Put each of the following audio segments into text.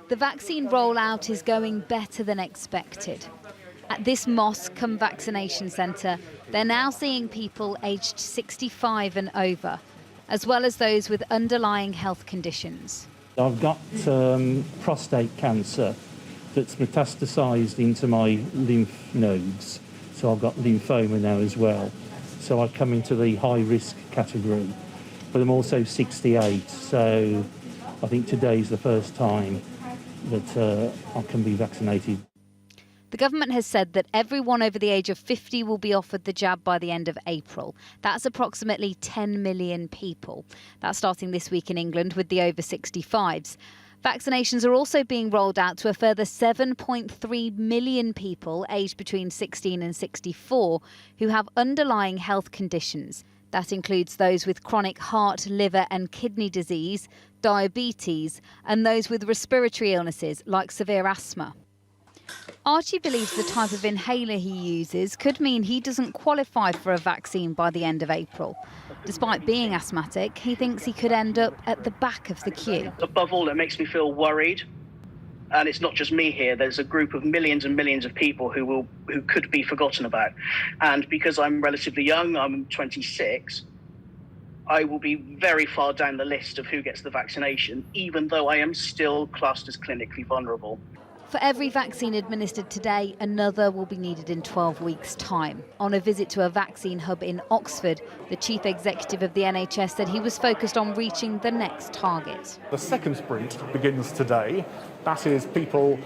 The vaccine rollout is going better than expected. At this mosque-cum-vaccination centre, they're now seeing people aged 65 and over, as well as those with underlying health conditions. I've got prostate cancer that's metastasised into my lymph nodes, so I've got lymphoma now as well. So I come into the high-risk category, but I'm also 68, so I think today's the first time that I can be vaccinated. The government has said that everyone over the age of 50 will be offered the jab by the end of April. That's approximately 10 million people. That's starting this week in England with the over 65s. Vaccinations are also being rolled out to a further 7.3 million people aged between 16 and 64 who have underlying health conditions. That includes those with chronic heart, liver and kidney disease, diabetes, and those with respiratory illnesses like severe asthma. Archie believes the type of inhaler he uses could mean he doesn't qualify for a vaccine by the end of April. Despite being asthmatic, he thinks he could end up at the back of the queue. Above all, it makes me feel worried. And it's not just me here. There's a group of millions and millions of people who could be forgotten about. And because I'm relatively young, I'm 26, I will be very far down the list of who gets the vaccination, even though I am still classed as clinically vulnerable. For every vaccine administered today, another will be needed in 12 weeks' time. On a visit to a vaccine hub in Oxford, the chief executive of the NHS said he was focused on reaching the next target. The second sprint begins today. That is people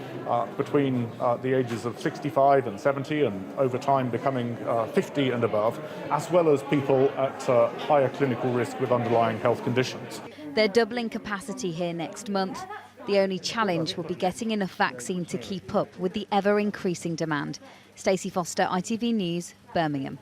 between the ages of 65 and 70 and over time becoming 50 and above, as well as people at higher clinical risk with underlying health conditions. They're doubling capacity here next month. The only challenge will be getting enough vaccine to keep up with the ever-increasing demand. Stacey Foster, ITV News, Birmingham.